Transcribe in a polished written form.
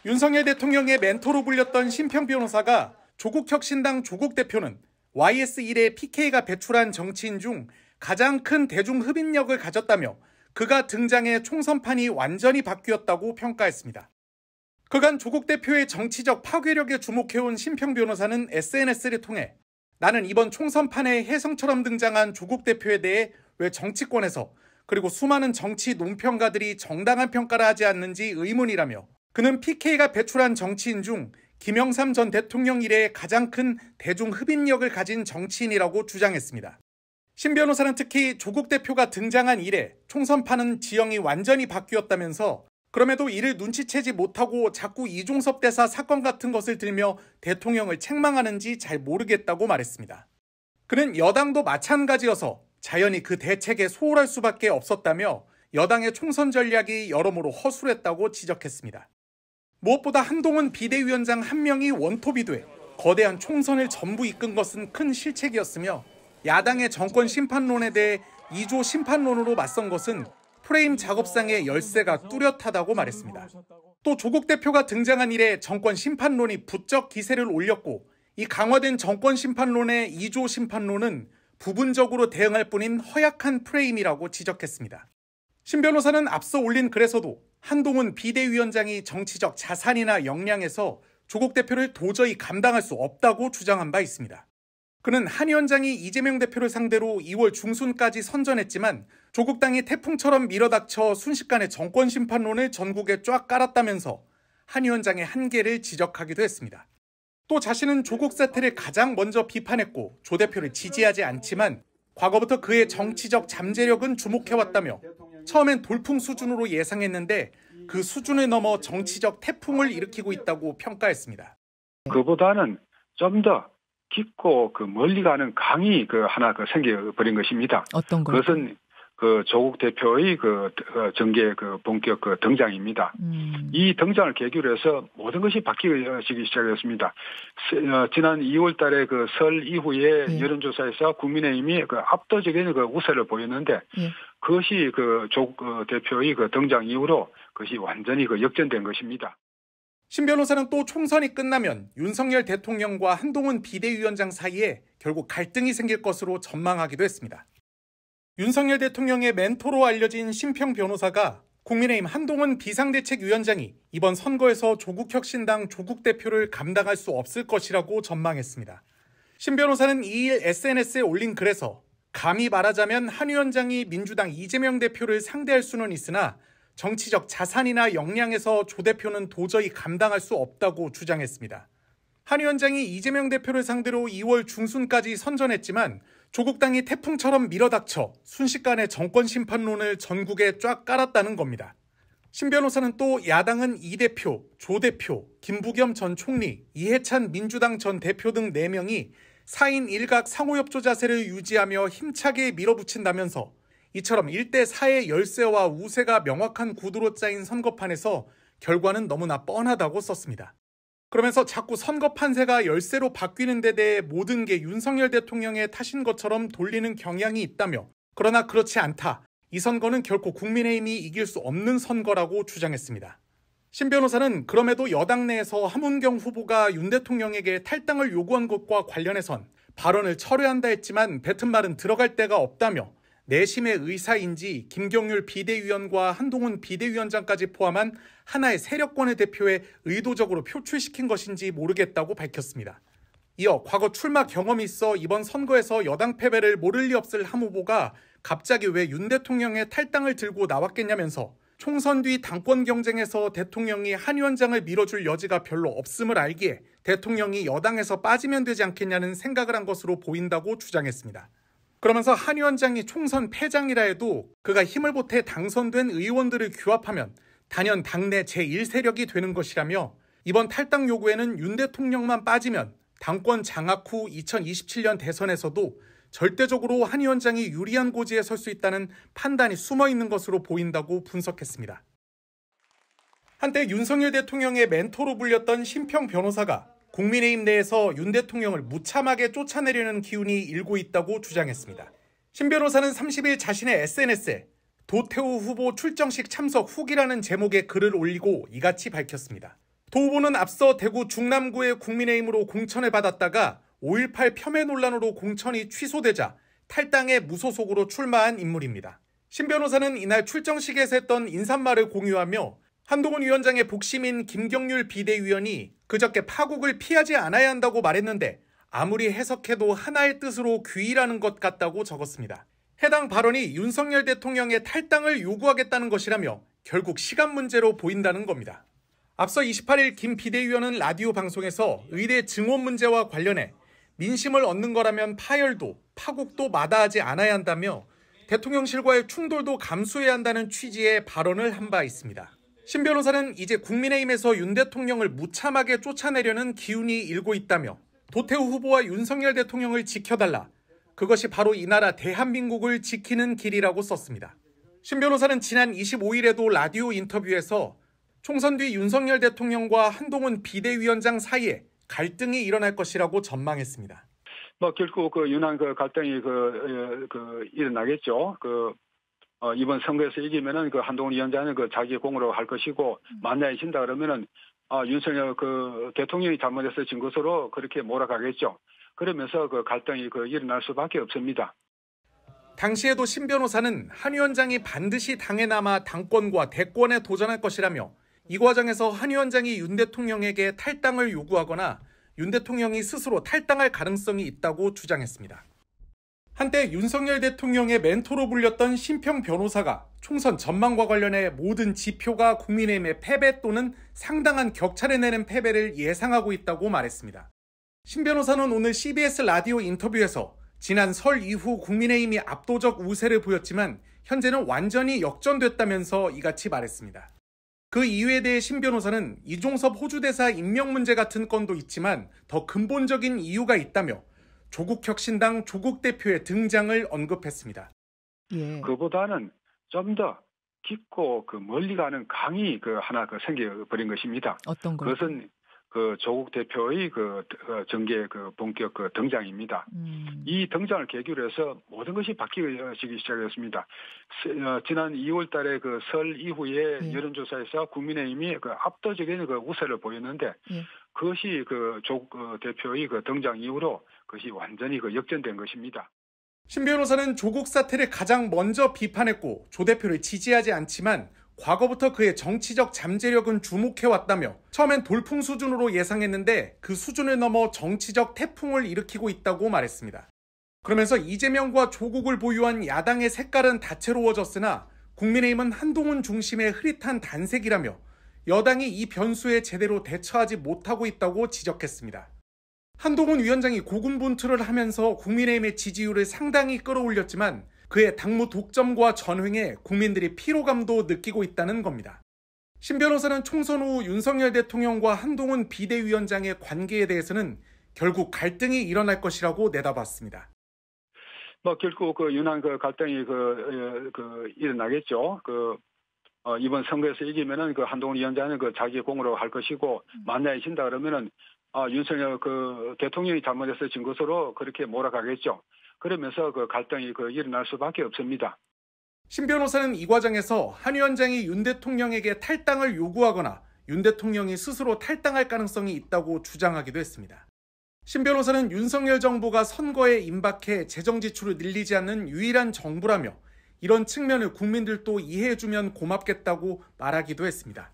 윤석열 대통령의 멘토로 불렸던 심평 변호사가 조국혁신당 조국 대표는 YS 이래 PK가 배출한 정치인 중 가장 큰 대중 흡인력을 가졌다며 그가 등장해 총선판이 완전히 바뀌었다고 평가했습니다. 그간 조국 대표의 정치적 파괴력에 주목해온 심평 변호사는 SNS를 통해 나는 이번 총선판에 혜성처럼 등장한 조국 대표에 대해 왜 정치권에서 그리고 수많은 정치 논평가들이 정당한 평가를 하지 않는지 의문이라며 그는 PK가 배출한 정치인 중 김영삼 전 대통령 이래의 가장 큰 대중 흡인력을 가진 정치인이라고 주장했습니다. 심 변호사는 특히 조국 대표가 등장한 이래 총선판은 지형이 완전히 바뀌었다면서 그럼에도 이를 눈치채지 못하고 자꾸 이종섭 대사 사건 같은 것을 들며 대통령을 책망하는지 잘 모르겠다고 말했습니다. 그는 여당도 마찬가지여서 자연히 그 대책에 소홀할 수밖에 없었다며 여당의 총선 전략이 여러모로 허술했다고 지적했습니다. 무엇보다 한동훈 비대위원장 한 명이 원톱이 돼 거대한 총선을 전부 이끈 것은 큰 실책이었으며 야당의 정권 심판론에 대해 2조 심판론으로 맞선 것은 프레임 작업상의 열쇠가 뚜렷하다고 말했습니다. 또 조국 대표가 등장한 이래 정권 심판론이 부쩍 기세를 올렸고 이 강화된 정권 심판론의 2조 심판론은 부분적으로 대응할 뿐인 허약한 프레임이라고 지적했습니다. 심 변호사는 앞서 올린 글에서도 한동훈 비대위원장이 정치적 자산이나 역량에서 조국 대표를 도저히 감당할 수 없다고 주장한 바 있습니다. 그는 한 위원장이 이재명 대표를 상대로 2월 중순까지 선전했지만 조국당이 태풍처럼 밀어닥쳐 순식간에 정권 심판론을 전국에 쫙 깔았다면서 한 위원장의 한계를 지적하기도 했습니다. 또 자신은 조국 사태를 가장 먼저 비판했고 조 대표를 지지하지 않지만 과거부터 그의 정치적 잠재력은 주목해왔다며 처음엔 돌풍 수준으로 예상했는데 그 수준을 넘어 정치적 태풍을 일으키고 있다고 평가했습니다. 그보다는 좀 더 깊고 멀리 가는 강이 하나 생겨버린 것입니다. 어떤 걸? 그것은 조국 대표의 정계 본격 등장입니다. 이 등장을 계기로 해서 모든 것이 바뀌기 시작했습니다. 지난 2월 달에 설 이후에 여론조사에서 국민의힘이 압도적인 우세를 보였는데 그것이 조국 대표의 등장 이후로 그것이 완전히 역전된 것입니다. 심 변호사는 또 총선이 끝나면 윤석열 대통령과 한동훈 비대위원장 사이에 결국 갈등이 생길 것으로 전망하기도 했습니다. 윤석열 대통령의 멘토로 알려진 심평 변호사가 국민의힘 한동훈 비상대책위원장이 이번 선거에서 조국혁신당 조국 대표를 감당할 수 없을 것이라고 전망했습니다. 심 변호사는 2일 SNS에 올린 글에서 감히 말하자면 한 위원장이 민주당 이재명 대표를 상대할 수는 있으나 정치적 자산이나 역량에서 조 대표는 도저히 감당할 수 없다고 주장했습니다. 한 위원장이 이재명 대표를 상대로 2월 중순까지 선전했지만 조국당이 태풍처럼 밀어닥쳐 순식간에 정권 심판론을 전국에 쫙 깔았다는 겁니다. 심 변호사는 또 야당은 이 대표, 조 대표, 김부겸 전 총리, 이해찬 민주당 전 대표 등 4명이 4인 1각 상호협조 자세를 유지하며 힘차게 밀어붙인다면서 이처럼 1대4의 열세와 우세가 명확한 구도로 짜인 선거판에서 결과는 너무나 뻔하다고 썼습니다. 그러면서 자꾸 선거 판세가 열세로 바뀌는 데 대해 모든 게 윤석열 대통령의 탓인 것처럼 돌리는 경향이 있다며 그러나 그렇지 않다. 이 선거는 결코 국민의힘이 이길 수 없는 선거라고 주장했습니다. 심 변호사는 그럼에도 여당 내에서 함은경 후보가 윤 대통령에게 탈당을 요구한 것과 관련해선 발언을 철회한다 했지만 뱉은 말은 들어갈 데가 없다며 내심의 의사인지 김경률 비대위원과 한동훈 비대위원장까지 포함한 하나의 세력권을 대표해 의도적으로 표출시킨 것인지 모르겠다고 밝혔습니다. 이어 과거 출마 경험이 있어 이번 선거에서 여당 패배를 모를 리 없을 함 후보가 갑자기 왜 윤 대통령의 탈당을 들고 나왔겠냐면서 총선 뒤 당권 경쟁에서 대통령이 한 위원장을 밀어줄 여지가 별로 없음을 알기에 대통령이 여당에서 빠지면 되지 않겠냐는 생각을 한 것으로 보인다고 주장했습니다. 그러면서 한 위원장이 총선 패장이라 해도 그가 힘을 보태 당선된 의원들을 규합하면 단연 당내 제1세력이 되는 것이라며 이번 탈당 요구에는 윤 대통령만 빠지면 당권 장악 후 2027년 대선에서도 절대적으로 한 위원장이 유리한 고지에 설 수 있다는 판단이 숨어 있는 것으로 보인다고 분석했습니다. 한때 윤석열 대통령의 멘토로 불렸던 심평 변호사가 국민의힘 내에서 윤 대통령을 무참하게 쫓아내려는 기운이 일고 있다고 주장했습니다. 심 변호사는 30일 자신의 SNS에 도태우 후보 출정식 참석 후기라는 제목의 글을 올리고 이같이 밝혔습니다. 도 후보는 앞서 대구 중남구의 국민의힘으로 공천을 받았다가 5.18 폄훼 논란으로 공천이 취소되자 탈당해 무소속으로 출마한 인물입니다. 신 변호사는 이날 출정식에서 했던 인사말을 공유하며 한동훈 위원장의 복심인 김경률 비대위원이 그저께 파국을 피하지 않아야 한다고 말했는데 아무리 해석해도 하나의 뜻으로 귀의라는 것 같다고 적었습니다. 해당 발언이 윤석열 대통령의 탈당을 요구하겠다는 것이라며 결국 시간 문제로 보인다는 겁니다. 앞서 28일 김 비대위원은 라디오 방송에서 의대 증원 문제와 관련해 민심을 얻는 거라면 파열도, 파국도 마다하지 않아야 한다며 대통령실과의 충돌도 감수해야 한다는 취지의 발언을 한 바 있습니다. 신 변호사는 이제 국민의힘에서 윤 대통령을 무참하게 쫓아내려는 기운이 일고 있다며 도태우 후보와 윤석열 대통령을 지켜달라. 그것이 바로 이 나라 대한민국을 지키는 길이라고 썼습니다. 신 변호사는 지난 25일에도 라디오 인터뷰에서 총선 뒤 윤석열 대통령과 한동훈 비대위원장 사이에 갈등이 일어날 것이라고 전망했습니다. 결국 윤한 갈등이 일어나겠죠. 이번 선거에서 이기면은 한동훈 위원장은 자기 공으로 할 것이고 만약에 진다 그러면은 윤석열 대통령이 잘못해서 진 것으로 그렇게 몰아가겠죠. 그러면서 갈등이 일어날 수밖에 없습니다. 당시에도 신 변호사는 한 위원장이 반드시 당에 남아 당권과 대권에 도전할 것이라며 이 과정에서 한 위원장이 윤 대통령에게 탈당을 요구하거나 윤 대통령이 스스로 탈당할 가능성이 있다고 주장했습니다. 한때 윤석열 대통령의 멘토로 불렸던 신평 변호사가 총선 전망과 관련해 모든 지표가 국민의힘의 패배 또는 상당한 격차를 내는 패배를 예상하고 있다고 말했습니다. 신 변호사는 오늘 CBS 라디오 인터뷰에서 지난 설 이후 국민의힘이 압도적 우세를 보였지만 현재는 완전히 역전됐다면서 이같이 말했습니다. 그 이유에 대해 신 변호사는 이종섭 호주 대사 임명 문제 같은 건도 있지만 더 근본적인 이유가 있다며 조국혁신당 조국 대표의 등장을 언급했습니다. 예. 그보다는 좀 더 깊고 멀리 가는 강이 하나 생겨버린 것입니다. 어떤 걸? 그것은 조국 대표의 정계 본격 등장입니다. 이 등장을 계기로 해서 모든 것이 바뀌기 시작했습니다. 지난 2월 달에 설 이후에 여론조사에서 국민의힘이 압도적인 우세를 보였는데 그것이 조국 대표의 등장 이후로 그것이 완전히 역전된 것입니다. 신 변호사는 조국 사태를 가장 먼저 비판했고 조 대표를 지지하지 않지만 과거부터 그의 정치적 잠재력은 주목해왔다며 처음엔 돌풍 수준으로 예상했는데 그 수준을 넘어 정치적 태풍을 일으키고 있다고 말했습니다. 그러면서 이재명과 조국을 보유한 야당의 색깔은 다채로워졌으나 국민의힘은 한동훈 중심의 흐릿한 단색이라며 여당이 이 변수에 제대로 대처하지 못하고 있다고 지적했습니다. 한동훈 위원장이 고군분투를 하면서 국민의힘의 지지율을 상당히 끌어올렸지만 그의 당무 독점과 전횡에 국민들이 피로감도 느끼고 있다는 겁니다. 신 변호사는 총선 후 윤석열 대통령과 한동훈 비대위원장의 관계에 대해서는 결국 갈등이 일어날 것이라고 내다봤습니다. 결국 윤한 갈등이 일어나겠죠. 이번 선거에서 이기면은 한동훈 위원장은 자기 공으로 할 것이고 만약에 진다 그러면은 윤석열 대통령이 잘못해서 진 것으로 그렇게 몰아가겠죠. 그러면서 갈등이 일어날 수밖에 없습니다. 신 변호사는 이 과정에서 한 위원장이 윤 대통령에게 탈당을 요구하거나 윤 대통령이 스스로 탈당할 가능성이 있다고 주장하기도 했습니다. 신 변호사는 윤석열 정부가 선거에 임박해 재정 지출을 늘리지 않는 유일한 정부라며 이런 측면을 국민들도 이해해주면 고맙겠다고 말하기도 했습니다.